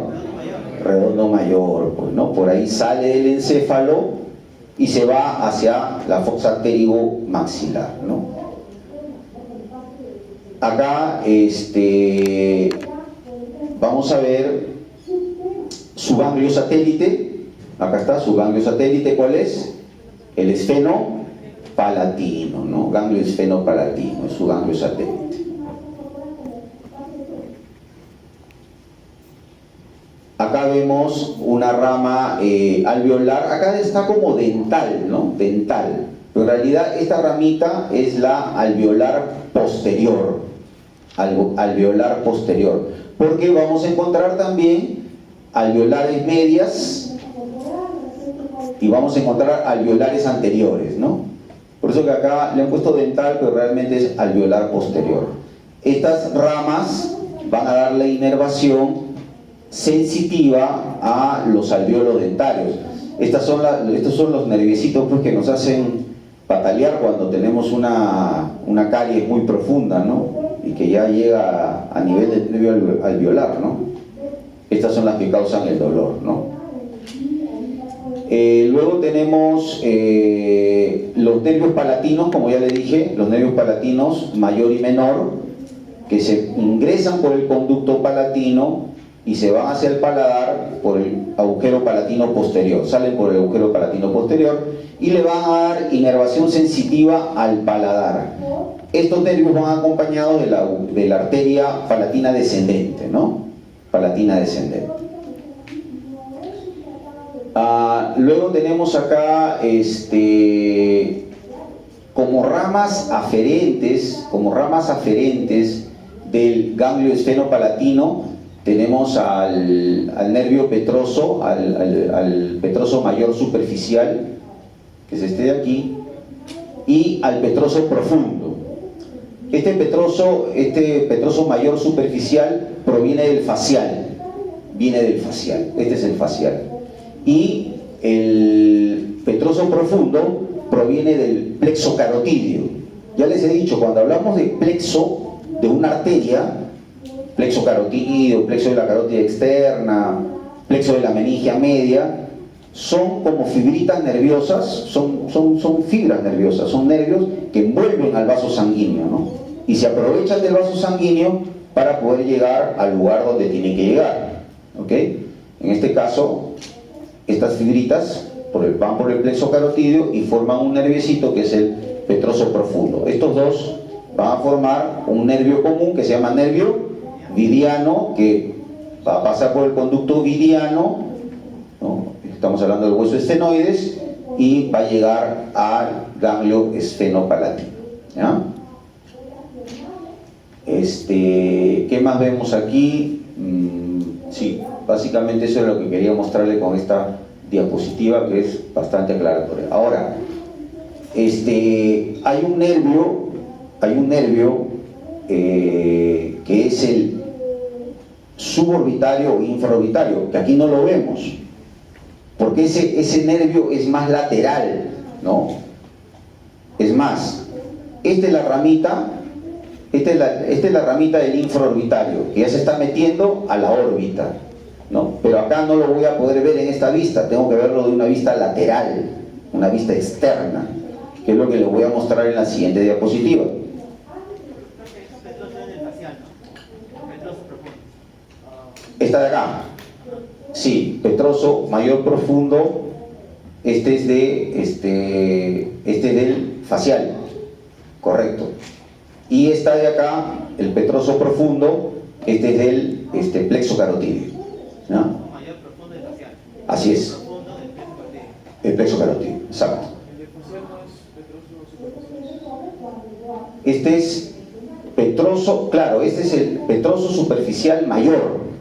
Redondo mayor, pues, ¿no? Por ahí sale del encéfalo y se va hacia la fosa pterigo-maxilar, ¿no? Acá vamos a ver su ganglio satélite. Acá está su ganglio satélite. ¿Cuál es? El esfenopalatino, ¿no? Ganglio esfenopalatino es su ganglio satélite. Acá vemos una rama alveolar. Acá está como dental, ¿no? Dental. Pero en realidad esta ramita es la alveolar posterior. Alveolar posterior. Porque vamos a encontrar también alveolares medias y vamos a encontrar alveolares anteriores, ¿no? Por eso que acá le han puesto dental, pero realmente es alveolar posterior. Estas ramas van a dar la inervación sensitiva a los alvéolos dentarios. Estos son los nerviecitos, pues, que nos hacen patalear cuando tenemos una caries muy profunda, ¿no? Y que ya llega a nivel del nervio alveolar, ¿no? Estas son las que causan el dolor, ¿no? Luego tenemos los nervios palatinos, como ya les dije, los nervios palatinos mayor y menor, que se ingresan por el conducto palatino y se van hacia el paladar por el agujero palatino posterior, salen por el agujero palatino posterior y le van a dar inervación sensitiva al paladar. Estos nervios van acompañados de la arteria palatina descendente, ¿no? Palatina descendente. Luego tenemos acá como ramas aferentes del ganglio esfenopalatino. Tenemos al nervio petroso, al petroso mayor superficial, que es este de aquí, y al petroso profundo. Este petroso mayor superficial proviene del facial, este es el facial. Y el petroso profundo proviene del plexo carotídeo. Ya les he dicho, cuando hablamos de plexo de una arteria, plexo carotídeo, plexo de la carótida externa, plexo de la meningia media, son como fibritas nerviosas, son fibras nerviosas, son nervios que envuelven al vaso sanguíneo, ¿no? Y se aprovechan del vaso sanguíneo para poder llegar al lugar donde tienen que llegar, ¿ok? En este caso, estas fibritas van por el plexo carotídeo y forman un nerviecito que es el petroso profundo. Estos dos van a formar un nervio común que se llama nervio vidiano, que va a pasar por el conducto vidiano, ¿no? Estamos hablando del hueso estenoides, y va a llegar al ganglio esfenopalatino, ¿ya? ¿Qué más vemos aquí? Sí, básicamente eso es lo que quería mostrarle con esta diapositiva, que es bastante aclaratoria. Ahora, hay un nervio que es el suborbitario o infraorbitario, que aquí no lo vemos, porque ese nervio es más lateral, ¿no? Es más, esta es la ramita del infraorbitario, que ya se está metiendo a la órbita, ¿no? Pero acá no lo voy a poder ver en esta vista, tengo que verlo de una vista lateral, una vista externa, que es lo que les voy a mostrar en la siguiente diapositiva. Esta de acá, sí, petroso mayor profundo, este es del facial, correcto. Y esta de acá, el petroso profundo, este es del plexo carotídeo, ¿no? Mayor profundo del facial. Así es. El plexo carotídeo, exacto. Este es petroso, claro, este es el petroso superficial mayor.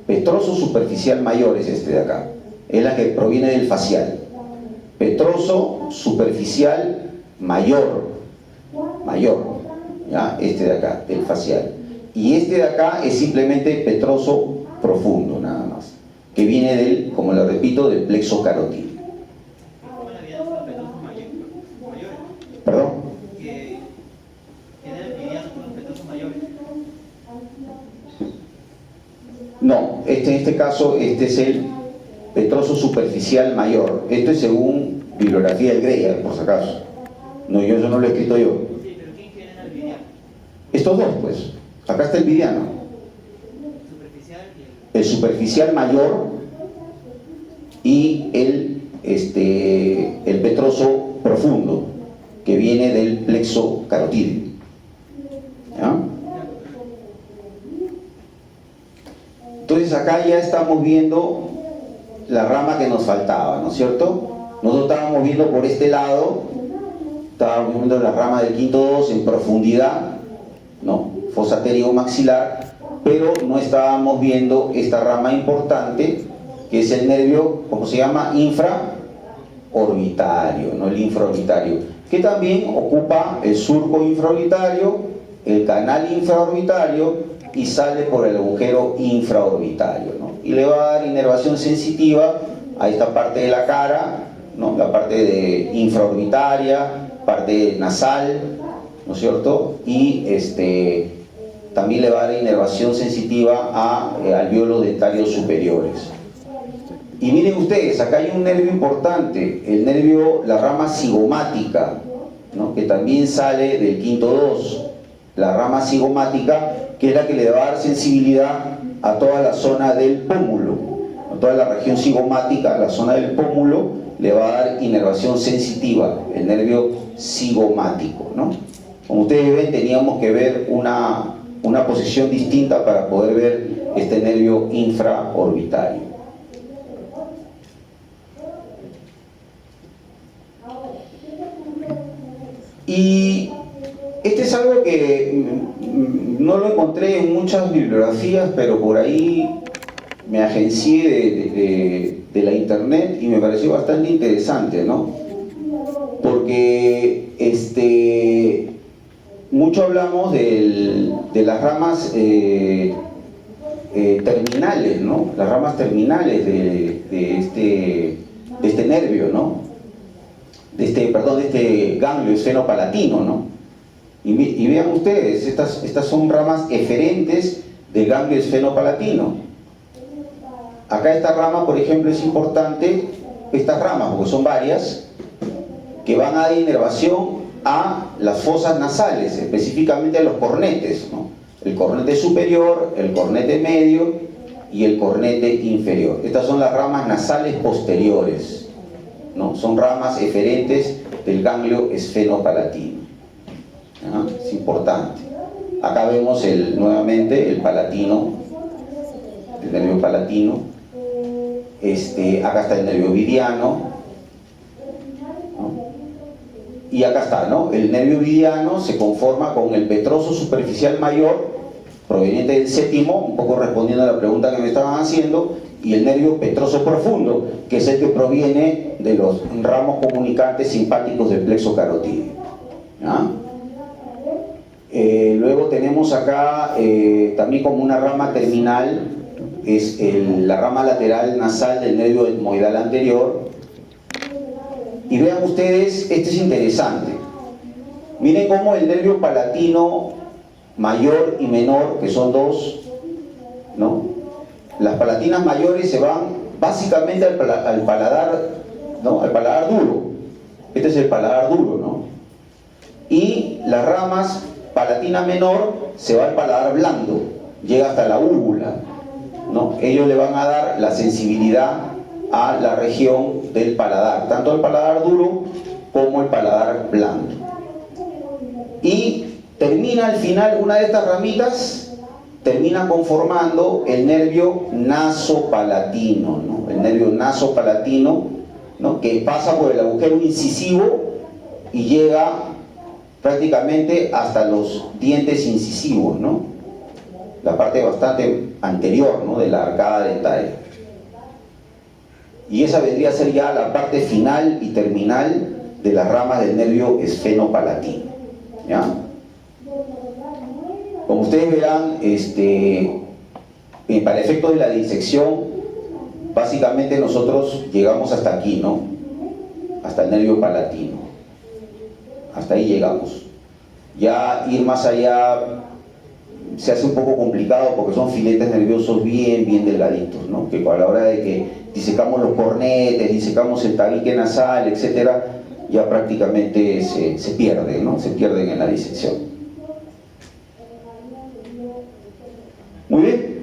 Petroso superficial mayor es este de acá, es la que proviene del facial. Petroso superficial mayor, ¿ya? Este de acá, del facial. Y este de acá es simplemente petroso profundo, nada más, que viene del, como lo repito, del plexo carotídeo. ¿Cómo la vida son petrosos mayores? ¿Perdón? Que deben lidiar con los petrosos mayores. No, en este caso, este es el petroso superficial mayor. Esto es según bibliografía del Greya, por si acaso. No, eso no lo he escrito yo. Sí, pero ¿quién genera el vidiano? Estos dos, pues. Acá está el vidiano. Superficial y El superficial mayor y el petroso profundo, que viene del plexo carotídeo. ¿Ya? Entonces acá ya estamos viendo la rama que nos faltaba, ¿no es cierto? Nosotros estábamos viendo por este lado, estábamos viendo la rama del quinto 2 en profundidad, ¿no? Fosa pterigomaxilar, pero no estábamos viendo esta rama importante, que es el nervio, ¿cómo se llama? Infraorbitario, ¿no? El infraorbitario, que también ocupa el surco infraorbitario, el canal infraorbitario, y sale por el agujero infraorbitario, ¿no? Y le va a dar inervación sensitiva a esta parte de la cara, ¿no? La parte de infraorbitaria, parte nasal, ¿no es cierto? Y también le va a dar inervación sensitiva a alvéolos dentarios superiores. Y miren ustedes, acá hay un nervio importante, el nervio, la rama cigomática, ¿no? Que también sale del quinto 2. La rama cigomática, que es la que le va a dar sensibilidad a toda la zona del pómulo, a toda la región cigomática, la zona del pómulo, le va a dar inervación sensitiva, el nervio cigomático, ¿no? Como ustedes ven, teníamos que ver una posición distinta para poder ver este nervio infraorbitario. Y este es algo que no lo encontré en muchas bibliografías, pero por ahí me agencié de la internet y me pareció bastante interesante, ¿no? Porque mucho hablamos de las ramas terminales, ¿no? Las ramas terminales de este nervio, ¿no? De este ganglio esfenopalatino, ¿no? Y vean ustedes, estas son ramas eferentes del ganglio esfenopalatino. Acá esta rama, por ejemplo, es importante, estas ramas, porque son varias, que van a dar inervación a las fosas nasales, específicamente a los cornetes, ¿no? El cornete superior, el cornete medio y el cornete inferior. Estas son las ramas nasales posteriores, ¿no? Son ramas eferentes del ganglio esfenopalatino. ¿Ah? Es importante. Acá vemos nuevamente el palatino, el nervio palatino. Acá está el nervio vidiano, ¿no? Y acá está, ¿no? El nervio vidiano se conforma con el petroso superficial mayor, proveniente del séptimo, un poco respondiendo a la pregunta que me estaban haciendo, y el nervio petroso profundo, que es el que proviene de los ramos comunicantes simpáticos del plexo carotídeo. ¿Ah? Luego tenemos acá también como una rama terminal, es la rama lateral nasal del nervio etmoidal anterior. Y vean ustedes, este es interesante. Miren cómo el nervio palatino mayor y menor, que son dos, ¿no? Las palatinas mayores se van básicamente al paladar, ¿no? Al paladar duro. Este es el paladar duro, ¿no? Y las ramas palatina menor se va al paladar blando, llega hasta la úvula, ¿no? Ellos le van a dar la sensibilidad a la región del paladar, tanto el paladar duro como el paladar blando. Y termina al final, una de estas ramitas termina conformando el nervio nasopalatino, ¿no? El nervio nasopalatino, ¿no? Que pasa por el agujero incisivo y llega prácticamente hasta los dientes incisivos, ¿no? La parte bastante anterior, ¿no? De la arcada dentaria. Y esa vendría a ser ya la parte final y terminal de las ramas del nervio esfenopalatino, ¿ya? Como ustedes verán, para el efecto de la disección, básicamente nosotros llegamos hasta aquí, ¿no? Hasta el nervio palatino. Hasta ahí llegamos. Ya ir más allá se hace un poco complicado porque son filetes nerviosos bien delgaditos, ¿no? Que a la hora de que disecamos los cornetes, disecamos el tabique nasal, etcétera, ya prácticamente se pierden, ¿no? Se pierden en la disección. Muy bien.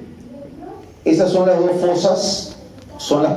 Esas son las dos fosas, son las